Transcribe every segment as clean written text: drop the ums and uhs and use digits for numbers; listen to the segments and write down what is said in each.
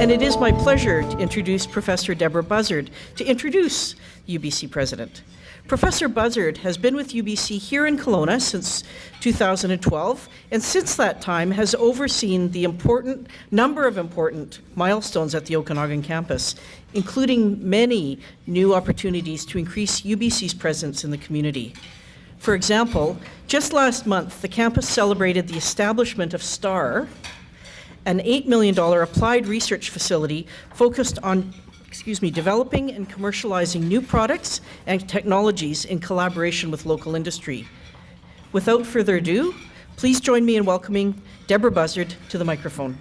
And it is my pleasure to introduce Professor Deborah Buzzard to introduce UBC President. Professor Buzzard has been with UBC here in Kelowna since 2012, and since that time has overseen the number of important milestones at the Okanagan campus, including many new opportunities to increase UBC's presence in the community. For example, just last month, the campus celebrated the establishment of STAR, an $8 million applied research facility focused on developing and commercializing new products and technologies in collaboration with local industry. Without further ado, please join me in welcoming Deborah Buzzard to the microphone.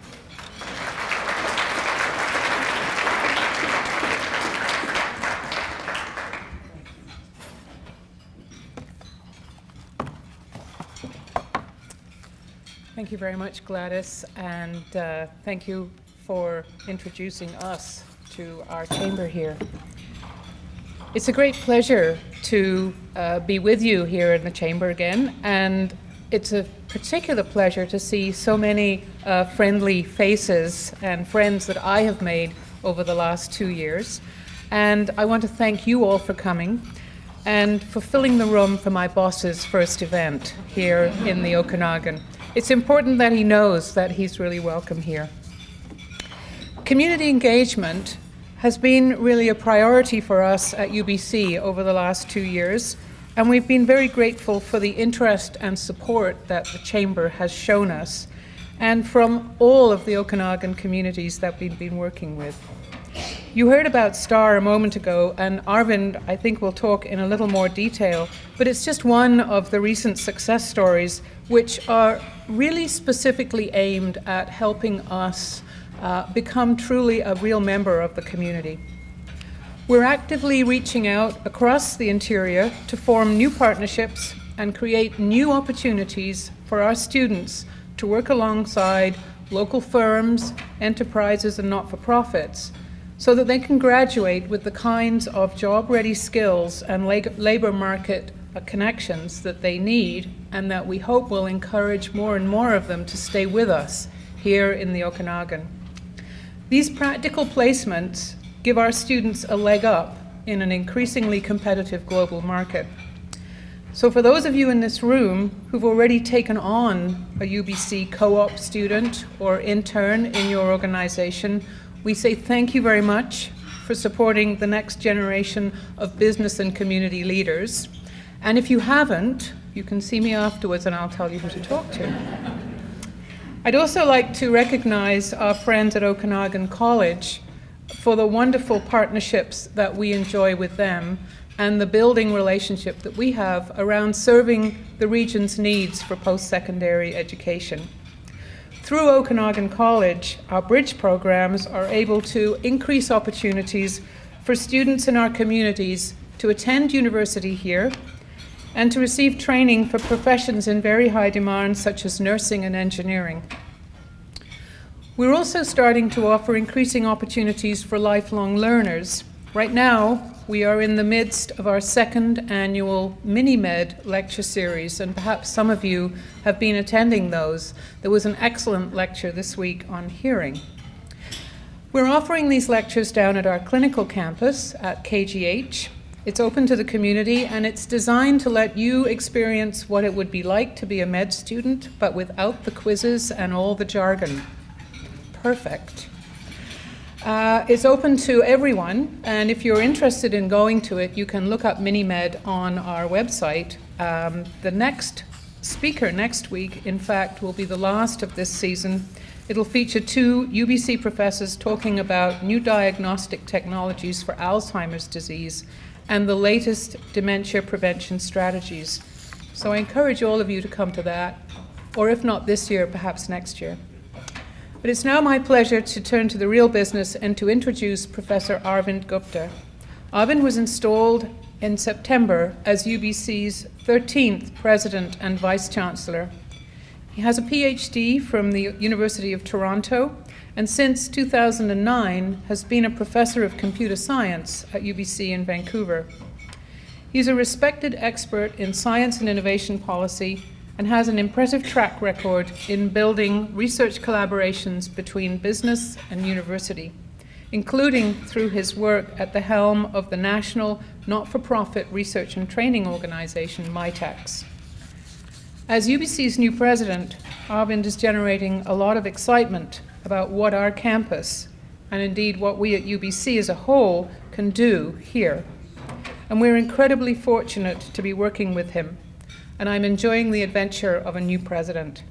Thank you very much, Gladys, and thank you for introducing us to our chamber here. It's a great pleasure to be with you here in the chamber again, and it's a particular pleasure to see so many friendly faces and friends that I have made over the last 2 years. And I want to thank you all for coming and for filling the room for my boss's first event here in the Okanagan. It's important that he knows that he's really welcome here. Community engagement has been really a priority for us at UBC over the last 2 years, and we've been very grateful for the interest and support that the Chamber has shown us, and from all of the Okanagan communities that we've been working with. You heard about STAR a moment ago, and Arvind, I think, will talk in a little more detail, but it's just one of the recent success stories which are really specifically aimed at helping us become truly a real member of the community. We're actively reaching out across the interior to form new partnerships and create new opportunities for our students to work alongside local firms, enterprises, and not-for-profits so that they can graduate with the kinds of job-ready skills and labor market connections that they need, and that we hope will encourage more and more of them to stay with us here in the Okanagan. These practical placements give our students a leg up in an increasingly competitive global market. So for those of you in this room who've already taken on a UBC co-op student or intern in your organization, we say thank you very much for supporting the next generation of business and community leaders. And if you haven't, you can see me afterwards and I'll tell you who to talk to. I'd also like to recognize our friends at Okanagan College for the wonderful partnerships that we enjoy with them and the building relationship that we have around serving the region's needs for post-secondary education. Through Okanagan College, our bridge programs are able to increase opportunities for students in our communities to attend university here and to receive training for professions in very high demand, such as nursing and engineering. We're also starting to offer increasing opportunities for lifelong learners. Right now, we are in the midst of our second annual Mini-Med lecture series, and perhaps some of you have been attending those. There was an excellent lecture this week on hearing. We're offering these lectures down at our clinical campus at KGH. It's open to the community, and it's designed to let you experience what it would be like to be a med student, but without the quizzes and all the jargon. Perfect. It's open to everyone, and if you're interested in going to it, you can look up Mini-Med on our website. The next speaker next week, in fact, will be the last of this season. It'll feature 2 UBC professors talking about new diagnostic technologies for Alzheimer's disease and the latest dementia prevention strategies. So I encourage all of you to come to that, or if not this year, perhaps next year. But it's now my pleasure to turn to the real business and to introduce Professor Arvind Gupta. Arvind was installed in September as UBC's 13th President and Vice Chancellor. He has a PhD from the University of Toronto, and since 2009 has been a professor of computer science at UBC in Vancouver. He's a respected expert in science and innovation policy and has an impressive track record in building research collaborations between business and university, including through his work at the helm of the national not-for-profit research and training organization, MITACS. As UBC's new president, Arvind is generating a lot of excitement about what our campus, and indeed what we at UBC as a whole, can do here. And we're incredibly fortunate to be working with him, and I'm enjoying the adventure of a new president.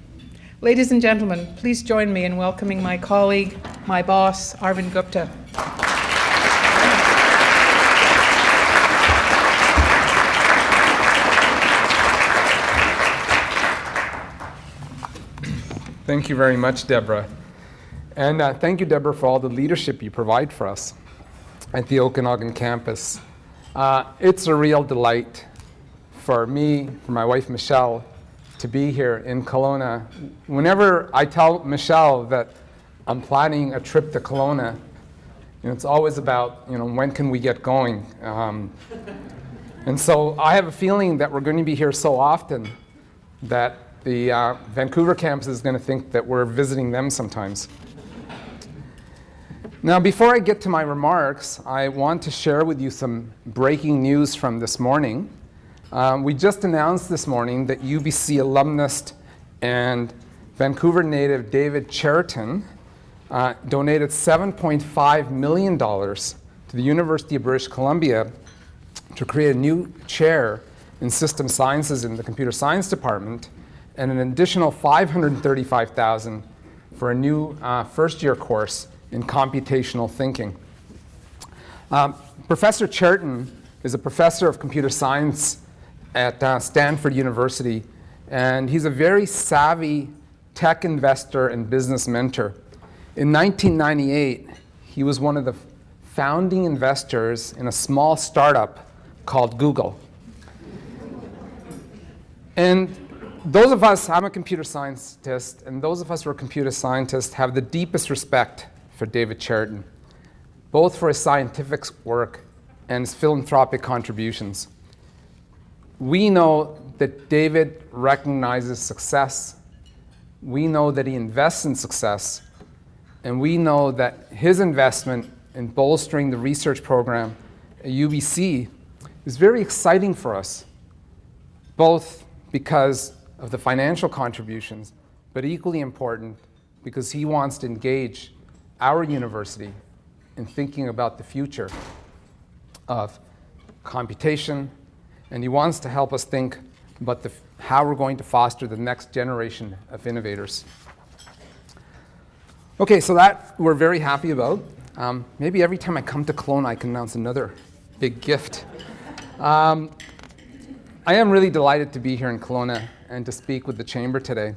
Ladies and gentlemen, please join me in welcoming my colleague, my boss, Arvind Gupta. Thank you very much, Deborah. And thank you, Deborah, for all the leadership you provide for us at the Okanagan campus. It's a real delight for me, for my wife, Michelle, to be here in Kelowna. Whenever I tell Michelle that I'm planning a trip to Kelowna, it's always about, when can we get going? And so I have a feeling that we're going to be here so often that the Vancouver campus is going to think that we're visiting them sometimes. Now, before I get to my remarks, I want to share with you some breaking news from this morning. We just announced this morning that UBC alumnus and Vancouver native David Cheriton donated $7.5 million to the University of British Columbia to create a new chair in system sciences in the computer science department, and an additional $535,000 for a new first-year course in computational thinking. Professor Cheriton is a professor of computer science at Stanford University, and he's a very savvy tech investor and business mentor. In 1998, he was one of the founding investors in a small startup called Google. And those of us, I'm a computer scientist, and those of us who are computer scientists have the deepest respect for David Cheriton, both for his scientific work and his philanthropic contributions. We know that David recognizes success, we know that he invests in success, and we know that his investment in bolstering the research program at UBC is very exciting for us, both because of the financial contributions, but equally important because he wants to engage our university in thinking about the future of computation, and he wants to help us think about how we're going to foster the next generation of innovators. Okay, so that we're very happy about. Maybe every time I come to Kelowna, I can announce another big gift. I am really delighted to be here in Kelowna and to speak with the Chamber today.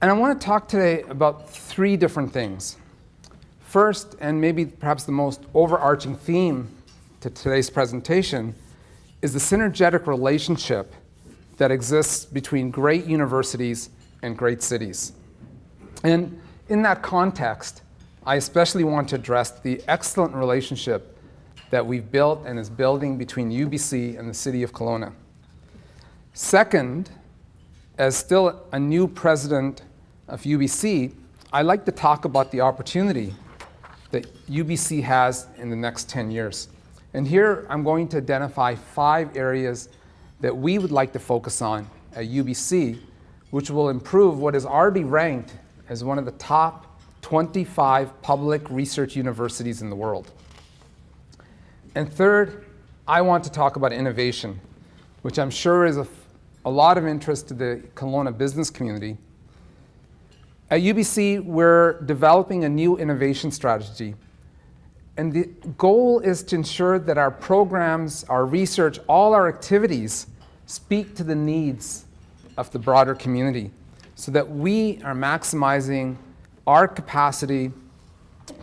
And I want to talk today about three different things. First, and maybe perhaps the most overarching theme to today's presentation, is the synergetic relationship that exists between great universities and great cities. And in that context, I especially want to address the excellent relationship that we've built and is building between UBC and the city of Kelowna. Second, as still a new president of UBC, I'd like to talk about the opportunity that UBC has in the next 10 years. And here I'm going to identify 5 areas that we would like to focus on at UBC, which will improve what is already ranked as one of the top 25 public research universities in the world. And third, I want to talk about innovation, which I'm sure is a lot of interest to the Kelowna business community. At UBC, we're developing a new innovation strategy. And the goal is to ensure that our programs, our research, all our activities speak to the needs of the broader community so that we are maximizing our capacity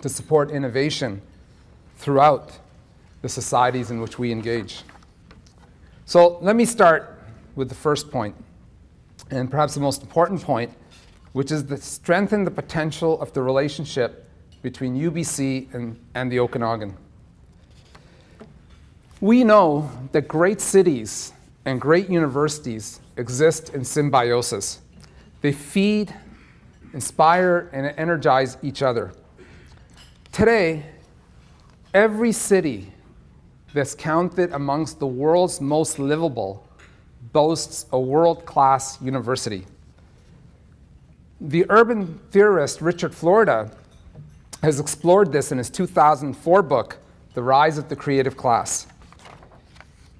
to support innovation throughout the societies in which we engage. So let me start with the first point, and perhaps the most important point, which is to strengthen the potential of the relationship between UBC and the Okanagan. We know that great cities and great universities exist in symbiosis. They feed, inspire, and energize each other. Today, every city that's counted amongst the world's most livable boasts a world-class university. The urban theorist Richard Florida has explored this in his 2004 book, The Rise of the Creative Class.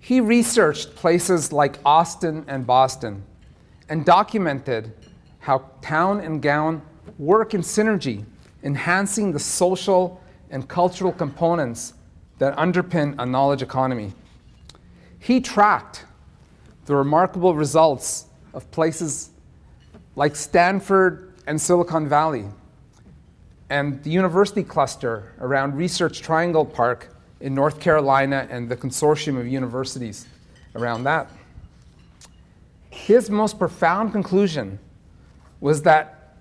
He researched places like Austin and Boston and documented how town and gown work in synergy, enhancing the social and cultural components that underpin a knowledge economy. He tracked the remarkable results of places like Stanford and Silicon Valley, and the university cluster around Research Triangle Park in North Carolina and the consortium of universities around that. His most profound conclusion was that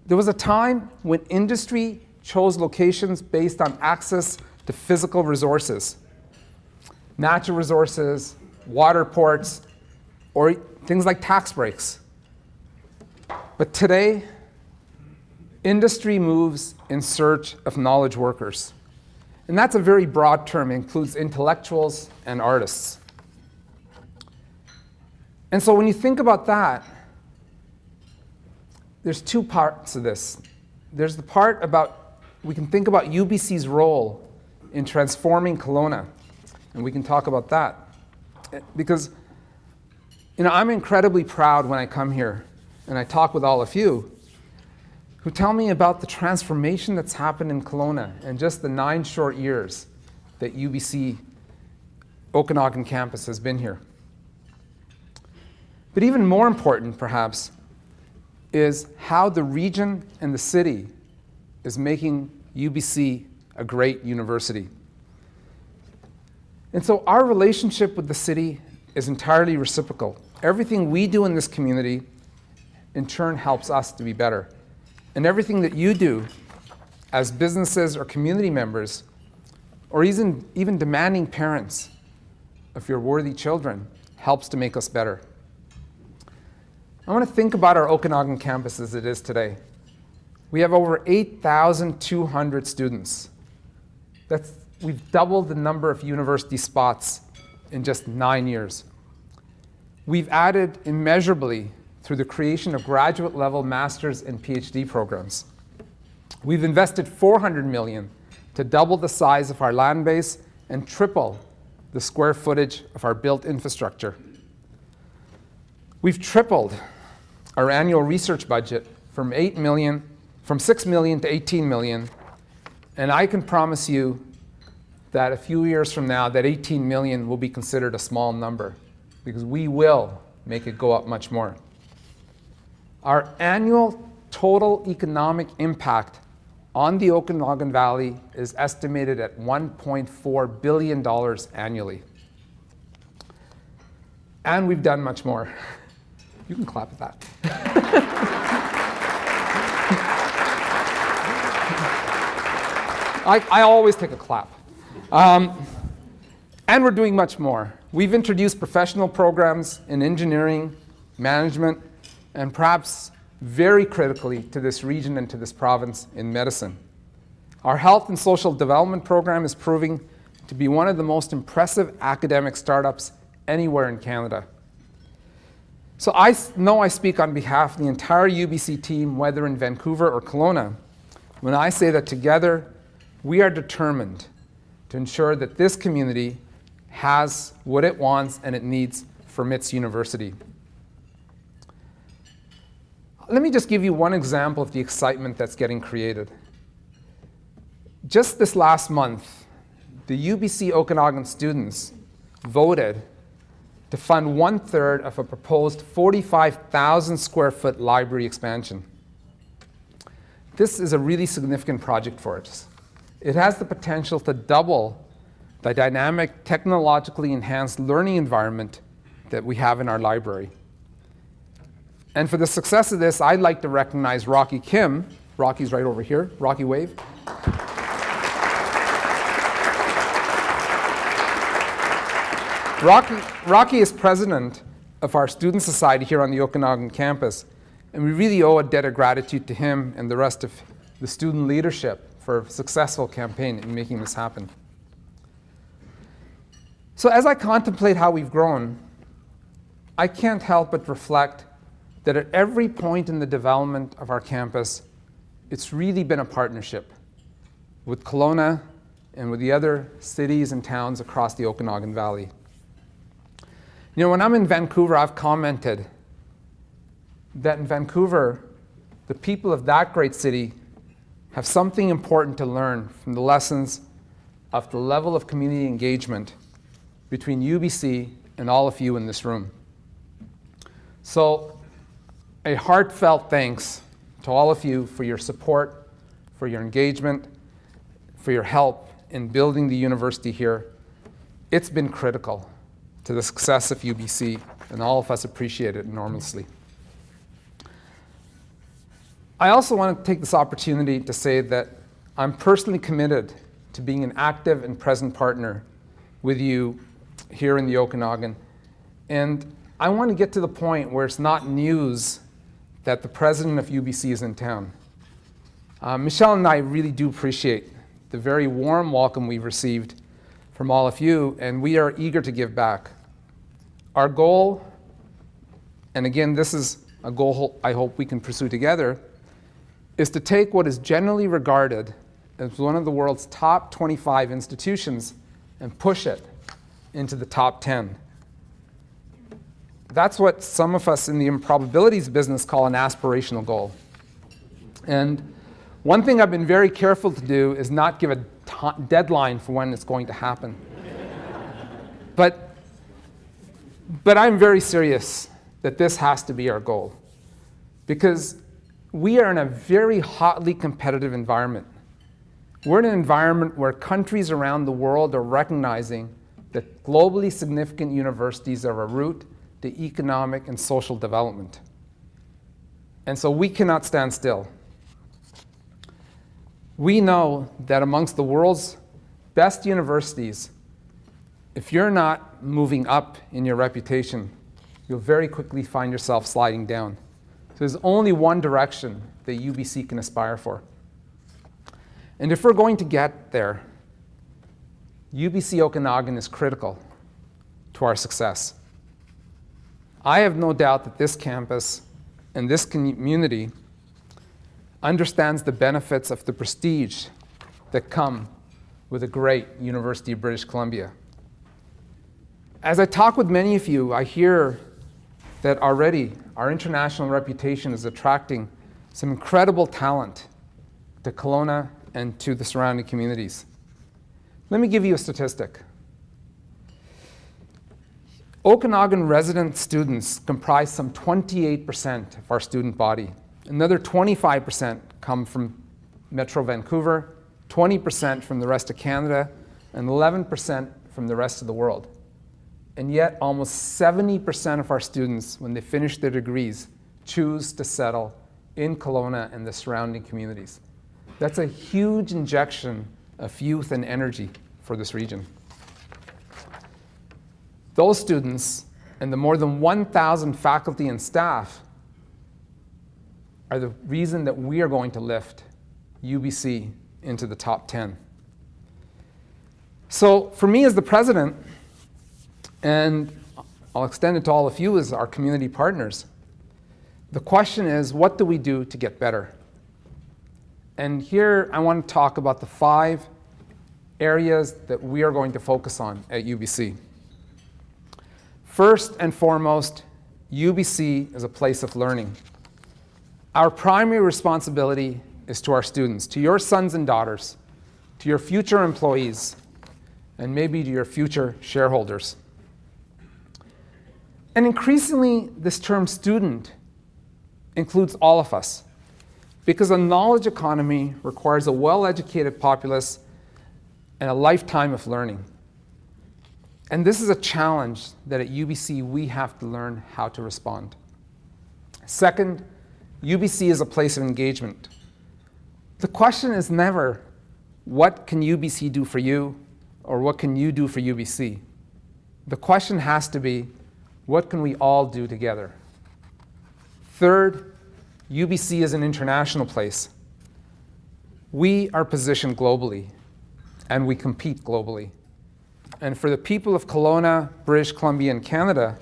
there was a time when industry chose locations based on access to physical resources, natural resources, water ports, or things like tax breaks. But today, industry moves in search of knowledge workers. And that's a very broad term. It includes intellectuals and artists. And so when you think about that, there's two parts of this. There's the part about, we can think about UBC's role in transforming Kelowna, and we can talk about that. Because I'm incredibly proud when I come here and I talk with all of you who tell me about the transformation that's happened in Kelowna in just the 9 short years that UBC Okanagan campus has been here. But even more important, perhaps, is how the region and the city is making UBC a great university. And so our relationship with the city is entirely reciprocal. Everything we do in this community, in turn, helps us to be better. And everything that you do as businesses or community members, or even demanding parents of your worthy children, helps to make us better. I want to think about our Okanagan campus as it is today. We have over 8,200 students. We've doubled the number of university spots in just 9 years. We've added immeasurably through the creation of graduate-level master's and PhD programs. We've invested $400 million to double the size of our land base and triple the square footage of our built infrastructure. We've tripled our annual research budget from $6 million to $18 million, and I can promise you that a few years from now, that $18 million will be considered a small number, because we will make it go up much more. Our annual total economic impact on the Okanagan Valley is estimated at $1.4 billion annually. And we've done much more. You can clap at that. I always take a clap. And we're doing much more. We've introduced professional programs in engineering, management, and perhaps very critically to this region and to this province, in medicine. Our health and social development program is proving to be one of the most impressive academic startups anywhere in Canada. So I know I speak on behalf of the entire UBC team, whether in Vancouver or Kelowna, when I say that together we are determined to ensure that this community has what it wants and it needs from its university. Let me just give you one example of the excitement that's getting created. Just this last month, the UBC Okanagan students voted to fund 1/3 of a proposed 45,000 square foot library expansion. This is a really significant project for us. It has the potential to double the dynamic, technologically enhanced learning environment that we have in our library. And for the success of this, I'd like to recognize Rocky Kim. Rocky's right over here. Rocky, wave. Rocky is president of our student society here on the Okanagan campus, and we really owe a debt of gratitude to him and the rest of the student leadership for a successful campaign in making this happen. So as I contemplate how we've grown, I can't help but reflect that at every point in the development of our campus, it's really been a partnership with Kelowna and with the other cities and towns across the Okanagan Valley. You know, when I'm in Vancouver, I've commented that in Vancouver, the people of that great city have something important to learn from the lessons of the level of community engagement between UBC and all of you in this room. So, a heartfelt thanks to all of you for your support, for your engagement, for your help in building the university here. It's been critical to the success of UBC, and all of us appreciate it enormously. I also want to take this opportunity to say that I'm personally committed to being an active and present partner with you here in the Okanagan. And I want to get to the point where it's not news that the president of UBC is in town. Michelle and I really do appreciate the very warm welcome we've received from all of you, and we are eager to give back. Our goal, and again, this is a goal I hope we can pursue together, is to take what is generally regarded as one of the world's top 25 institutions and push it into the top 10. That's what some of us in the improbabilities business call an aspirational goal. And one thing I've been very careful to do is not give a deadline for when it's going to happen. But I'm very serious that this has to be our goal, because we are in a very hotly competitive environment. We're in an environment where countries around the world are recognizing that globally significant universities are a route to economic and social development. And so we cannot stand still. We know that amongst the world's best universities, if you're not moving up in your reputation, you'll very quickly find yourself sliding down. So there's only one direction that UBC can aspire for. And if we're going to get there, UBC Okanagan is critical to our success. I have no doubt that this campus and this community understands the benefits of the prestige that come with a great University of British Columbia. As I talk with many of you, I hear that already our international reputation is attracting some incredible talent to Kelowna and to the surrounding communities. Let me give you a statistic. Okanagan resident students comprise some 28% of our student body. Another 25% come from Metro Vancouver, 20% from the rest of Canada, and 11% from the rest of the world. And yet almost 70% of our students, when they finish their degrees, choose to settle in Kelowna and the surrounding communities. That's a huge injection of youth and energy for this region. Those students and the more than 1,000 faculty and staff are the reason that we are going to lift UBC into the top 10. So for me as the president, and I'll extend it to all of you as our community partners, the question is, what do we do to get better? And here I want to talk about the 5 areas that we are going to focus on at UBC. First and foremost, UBC is a place of learning. Our primary responsibility is to our students, to your sons and daughters, to your future employees, and maybe to your future shareholders. And increasingly, this term student includes all of us, because a knowledge economy requires a well-educated populace and a lifetime of learning. And this is a challenge that at UBC we have to learn how to respond. Second, UBC is a place of engagement. The question is never, what can UBC do for you, or what can you do for UBC? the question has to be, what can we all do together? Third, UBC is an international place. We are positioned globally, and we compete globally. And for the people of Kelowna, British Columbia, and Canada,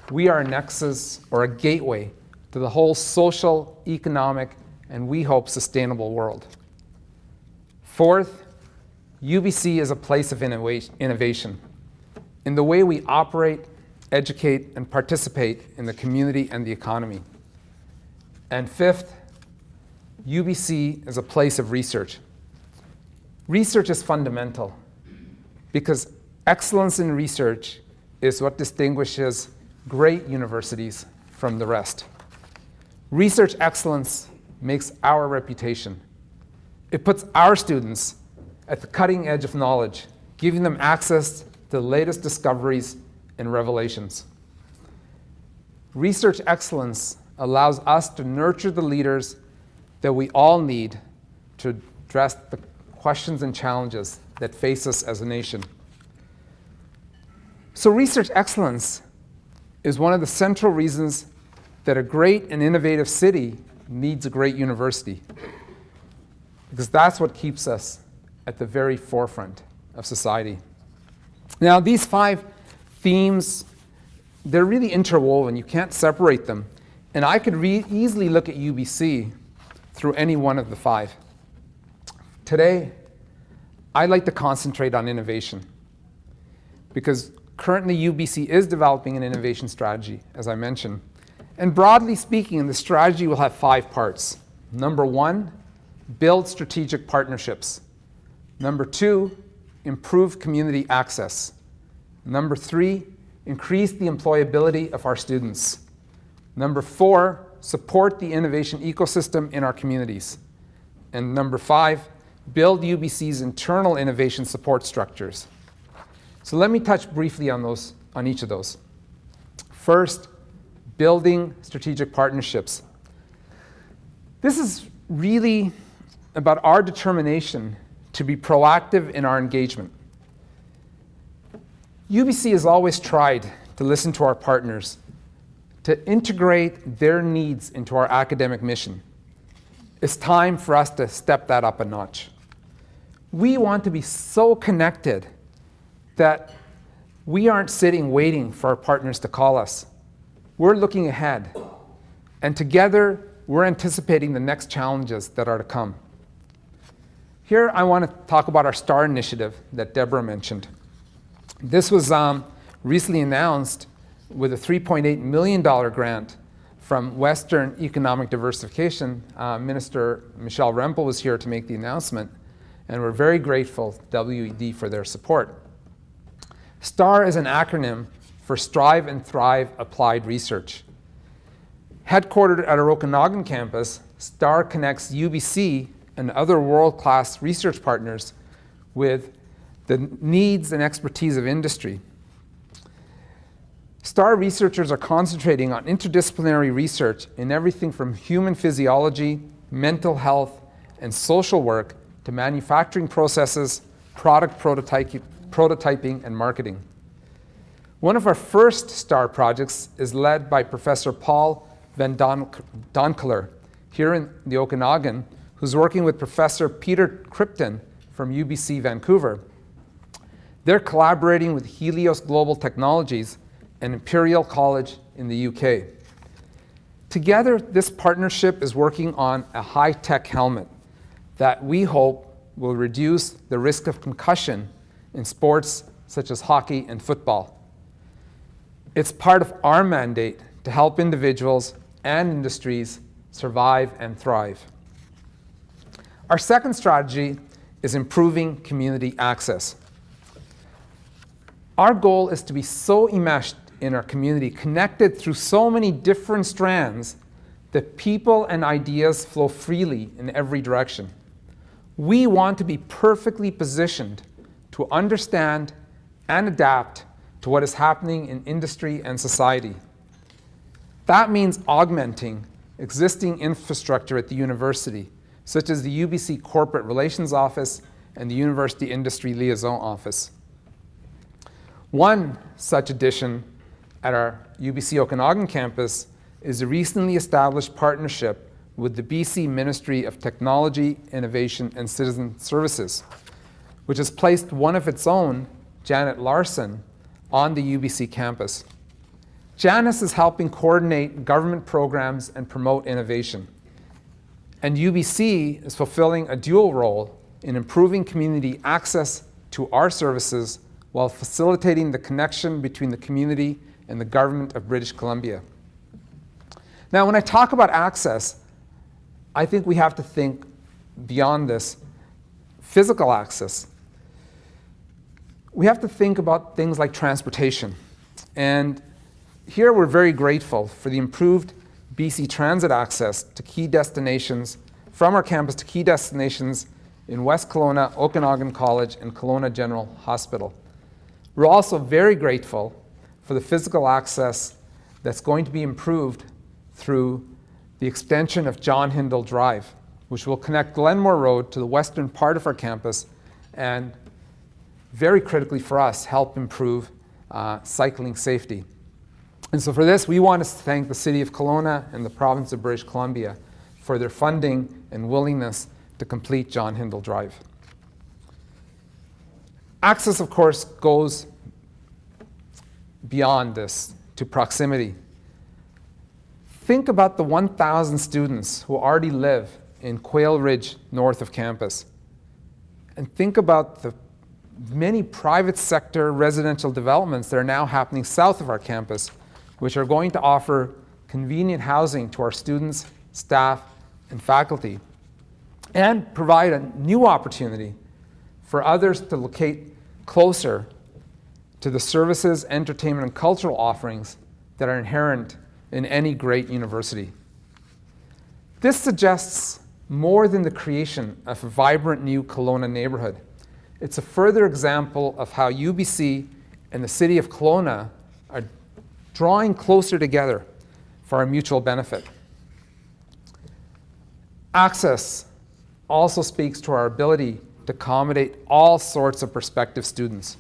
we are a nexus or a gateway to the whole social, economic, and we hope sustainable world. Fourth, UBC is a place of innovation in the way we operate, educate, and participate in the community and the economy. And fifth, UBC is a place of research. Research is fundamental because excellence in research is what distinguishes great universities from the rest. Research excellence makes our reputation. It puts our students at the cutting edge of knowledge, giving them access to the latest discoveries and revelations. Research excellence allows us to nurture the leaders that we all need to address the questions and challenges that face us as a nation. So research excellence is one of the central reasons that a great and innovative city needs a great university, because that's what keeps us at the very forefront of society. Now, these 5 themes, they're really interwoven. You can't separate them. And I could easily look at UBC through any one of the 5. Today, I'd like to concentrate on innovation, because currently UBC is developing an innovation strategy, as I mentioned. And broadly speaking, the strategy will have 5 parts. Number 1, build strategic partnerships. Number 2, improve community access. Number 3, increase the employability of our students. Number 4, support the innovation ecosystem in our communities. And number 5, build UBC's internal innovation support structures. So let me touch briefly on each of those. First, building strategic partnerships. This is really about our determination to be proactive in our engagement. UBC has always tried to listen to our partners, to integrate their needs into our academic mission. It's time for us to step that up a notch. We want to be so connected that we aren't sitting waiting for our partners to call us. We're looking ahead, and together we're anticipating the next challenges that are to come. Here I want to talk about our STAR initiative that Deborah mentioned. This was recently announced with a $3.8 million grant from Western Economic Diversification. Minister Michelle Rempel was here to make the announcement, and we're very grateful to WED for their support. STAR is an acronym for Strive and Thrive Applied Research. Headquartered at our Okanagan campus, STAR connects UBC and other world-class research partners with the needs and expertise of industry. STAR researchers are concentrating on interdisciplinary research in everything from human physiology, mental health, and social work to manufacturing processes, product prototyping, and marketing. One of our first STAR projects is led by Professor Paul Van Donkeler here in the Okanagan, who's working with Professor Peter Krypton from UBC Vancouver. They're collaborating with Helios Global Technologies and Imperial College in the UK. Together, this partnership is working on a high-tech helmet that we hope will reduce the risk of concussion in sports such as hockey and football. It's part of our mandate to help individuals and industries survive and thrive. Our second strategy is improving community access. Our goal is to be so enmeshed in our community, connected through so many different strands, that people and ideas flow freely in every direction. We want to be perfectly positioned to understand and adapt to what is happening in industry and society. That means augmenting existing infrastructure at the university, such as the UBC Corporate Relations Office and the University Industry Liaison Office. One such addition at our UBC Okanagan campus is a recently established partnership with the BC Ministry of Technology, Innovation and Citizen Services, which has placed one of its own, Janet Larson, on the UBC campus. Janice is helping coordinate government programs and promote innovation. And UBC is fulfilling a dual role in improving community access to our services while facilitating the connection between the community and the government of British Columbia. Now, when I talk about access, I think we have to think beyond this physical access. We have to think about things like transportation. And here we're very grateful for the improved BC Transit access to key destinations, from our campus to key destinations in West Kelowna, Okanagan College, and Kelowna General Hospital. We're also very grateful for the physical access that's going to be improved through the extension of John Hindle Drive, which will connect Glenmore Road to the western part of our campus and, very critically for us, help improve cycling safety. And so for this, we want to thank the City of Kelowna and the Province of British Columbia for their funding and willingness to complete John Hindle Drive. Access, of course, goes beyond this to proximity. Think about the 1,000 students who already live in Quail Ridge, north of campus. And think about the many private sector residential developments that are now happening south of our campus, which are going to offer convenient housing to our students, staff, and faculty, and provide a new opportunity for others to locate closer to the services, entertainment, and cultural offerings that are inherent in any great university. This suggests more than the creation of a vibrant new Kelowna neighborhood. It's a further example of how UBC and the City of Kelowna are drawing closer together for our mutual benefit. Access also speaks to our ability to accommodate all sorts of prospective students.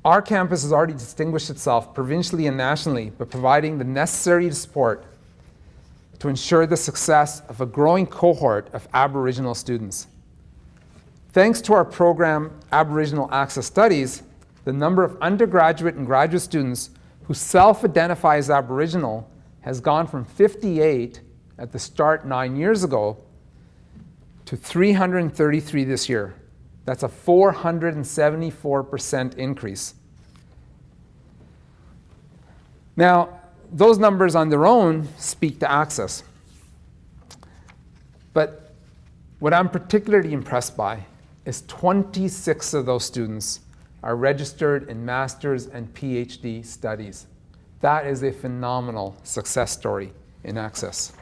Our campus has already distinguished itself provincially and nationally by providing the necessary support to ensure the success of a growing cohort of Aboriginal students. Thanks to our program, Aboriginal Access Studies, the number of undergraduate and graduate students who self-identify as Aboriginal has gone from 58 at the start 9 years ago to 333 this year. That's a 474% increase. Now, those numbers on their own speak to access. But what I'm particularly impressed by is 26 of those students are registered in master's and PhD studies. That is a phenomenal success story in access.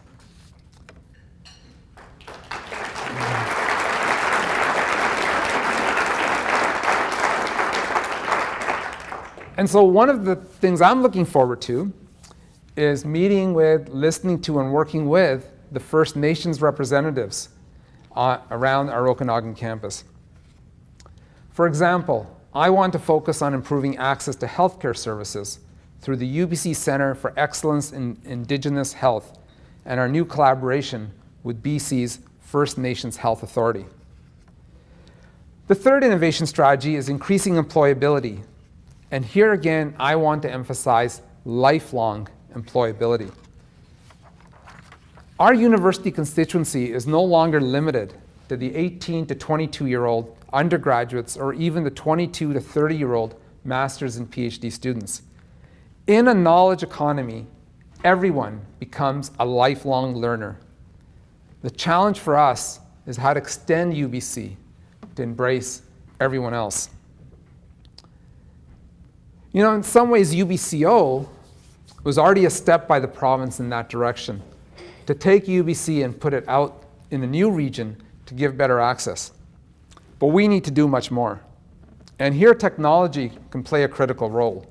And so one of the things I'm looking forward to is meeting with, listening to, and working with the First Nations representatives around our Okanagan campus. For example, I want to focus on improving access to healthcare services through the UBC Centre for Excellence in Indigenous Health and our new collaboration with BC's First Nations Health Authority. The third innovation strategy is increasing employability. And here again, I want to emphasize lifelong employability. Our university constituency is no longer limited to the 18 to 22-year-old undergraduates or even the 22 to 30-year-old master's and PhD students. In a knowledge economy, everyone becomes a lifelong learner. The challenge for us is how to extend UBC to embrace everyone else. You know, in some ways, UBCO was already a step by the province in that direction, to take UBC and put it out in a new region to give better access. But we need to do much more. And here technology can play a critical role.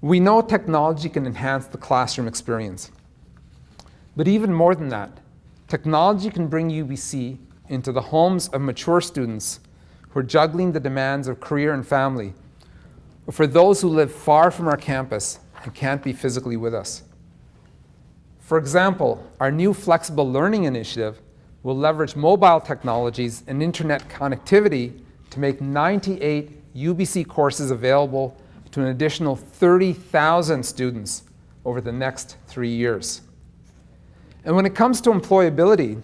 We know technology can enhance the classroom experience. But even more than that, technology can bring UBC into the homes of mature students who are juggling the demands of career and family, or for those who live far from our campus and can't be physically with us. For example, our new flexible learning initiative will leverage mobile technologies and internet connectivity to make 98 UBC courses available to an additional 30,000 students over the next 3 years. And when it comes to employability,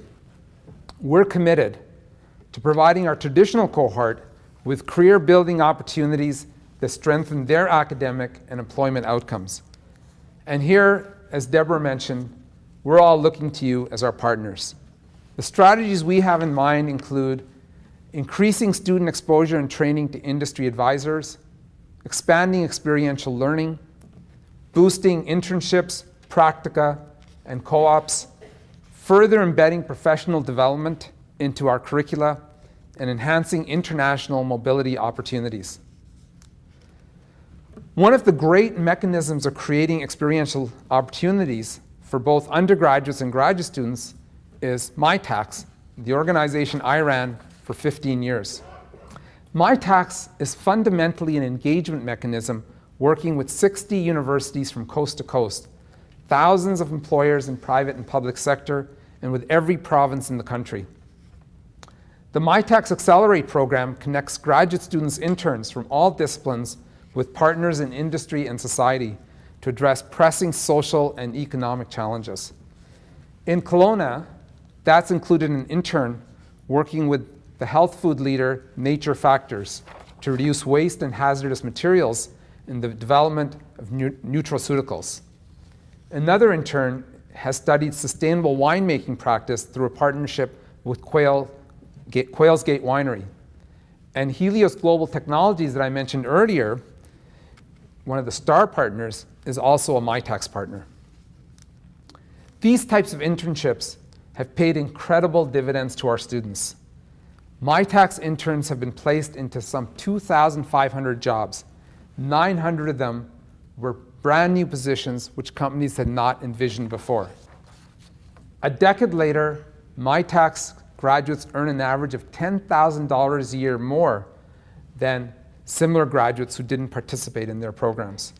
we're committed to providing our traditional cohort with career-building opportunities that strengthen their academic and employment outcomes. And here, as Deborah mentioned, we're all looking to you as our partners. The strategies we have in mind include increasing student exposure and training to industry advisors, expanding experiential learning, boosting internships, practica, and co-ops, further embedding professional development into our curricula, and enhancing international mobility opportunities. One of the great mechanisms of creating experiential opportunities for both undergraduates and graduate students is MyTax, the organization I ran for 15 years. MyTax is fundamentally an engagement mechanism working with 60 universities from coast to coast, thousands of employers in private and public sector, and with every province in the country. The MyTax Accelerate program connects graduate students interns from all disciplines with partners in industry and society to address pressing social and economic challenges. In Kelowna, that's included an intern working with the health food leader Nature Factors to reduce waste and hazardous materials in the development of nutraceuticals. Another intern has studied sustainable winemaking practice through a partnership with Quail's Gate Winery. And Helios Global Technologies that I mentioned earlier, one of the star partners, is also a MyTax partner. These types of internships have paid incredible dividends to our students. MyTax interns have been placed into some 2,500 jobs. 900 of them were brand new positions which companies had not envisioned before. A decade later, MyTax graduates earn an average of $10,000 a year more than similar graduates who didn't participate in their programs.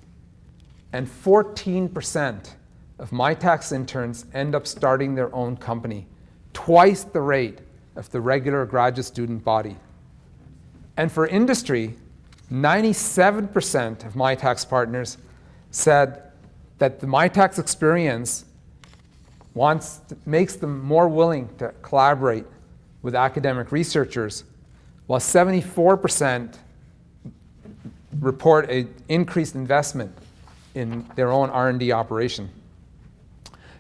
And 14% of MyTax interns end up starting their own company, twice the rate of the regular graduate student body. And for industry, 97% of MyTax partners said that the MyTax experience makes them more willing to collaborate with academic researchers, while 74% report an increased investment in their own R&D operation.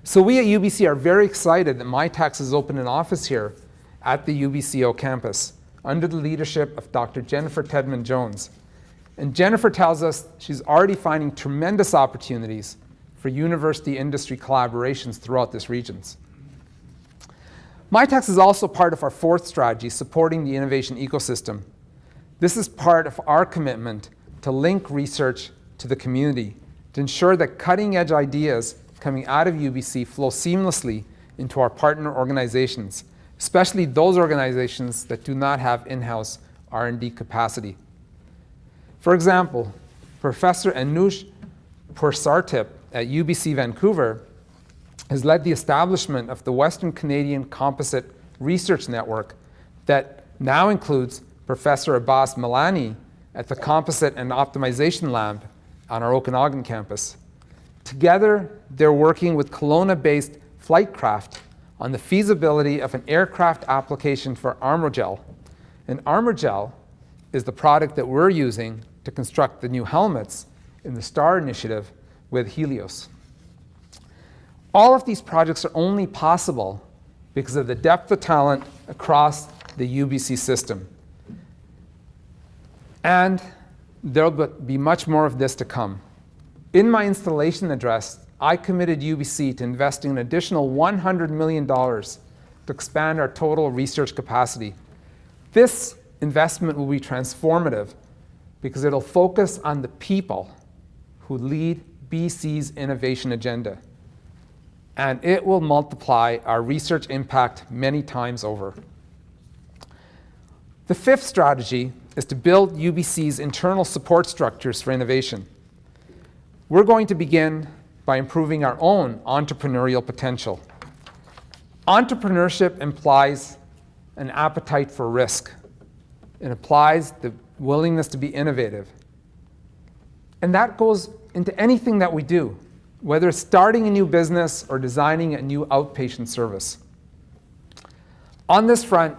So we at UBC are very excited that MyTax has opened an office here at the UBCO campus under the leadership of Dr. Jennifer Tedman-Jones. And Jennifer tells us she's already finding tremendous opportunities for university-industry collaborations throughout this region. MyTax is also part of our fourth strategy, supporting the innovation ecosystem. This is part of our commitment to link research to the community, to ensure that cutting-edge ideas coming out of UBC flow seamlessly into our partner organizations, especially those organizations that do not have in-house R&D capacity. For example, Professor Anush Pursartip at UBC Vancouver has led the establishment of the Western Canadian Composite Research Network that now includes Professor Abbas Milani at the Composite and Optimization Lab on our Okanagan campus. Together, they're working with Kelowna-based Flightcraft on the feasibility of an aircraft application for Armorgel. And Armorgel is the product that we're using to construct the new helmets in the STAR initiative with Helios. All of these projects are only possible because of the depth of talent across the UBC system. And there'll be much more of this to come. In my installation address, I committed UBC to investing an additional $100 million to expand our total research capacity. This investment will be transformative because it'll focus on the people who lead BC's innovation agenda. And it will multiply our research impact many times over. The fifth strategy is to build UBC's internal support structures for innovation. We're going to begin by improving our own entrepreneurial potential. Entrepreneurship implies an appetite for risk. It implies the willingness to be innovative. And that goes into anything that we do, whether it's starting a new business or designing a new outpatient service. On this front,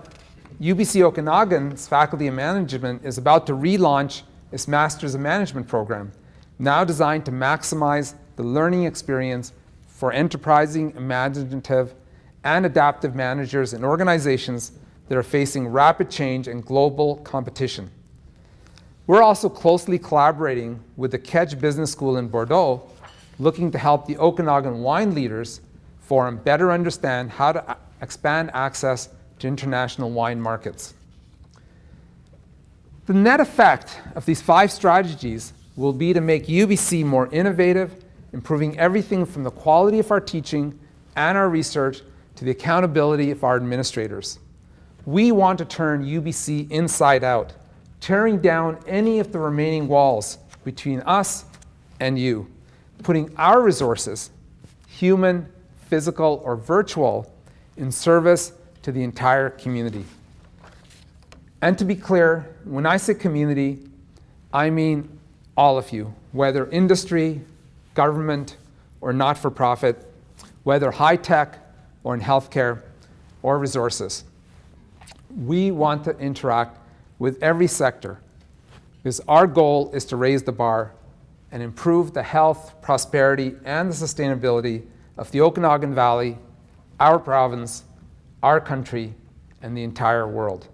UBC Okanagan's Faculty of Management is about to relaunch its Masters of Management program, now designed to maximize the learning experience for enterprising, imaginative, and adaptive managers in organizations that are facing rapid change and global competition. We're also closely collaborating with the Kedge Business School in Bordeaux, looking to help the Okanagan Wine Leaders Forum better understand how to expand access to international wine markets. The net effect of these 5 strategies will be to make UBC more innovative, improving everything from the quality of our teaching and our research to the accountability of our administrators. We want to turn UBC inside out, tearing down any of the remaining walls between us and you, putting our resources, human, physical, or virtual, in service to the entire community. And to be clear, when I say community, I mean all of you, whether industry, government, or not-for-profit, whether high-tech or in healthcare or resources. We want to interact with every sector because our goal is to raise the bar and improve the health, prosperity, and the sustainability of the Okanagan Valley, our province, our country, and the entire world.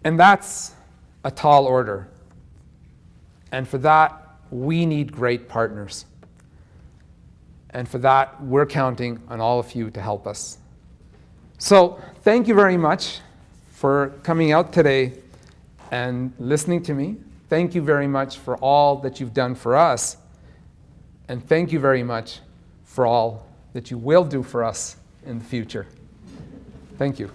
And that's a tall order. And for that, we need great partners. And for that, we're counting on all of you to help us. So thank you very much for coming out today and listening to me. Thank you very much for all that you've done for us. And thank you very much for all that you will do for us in the future. Thank you.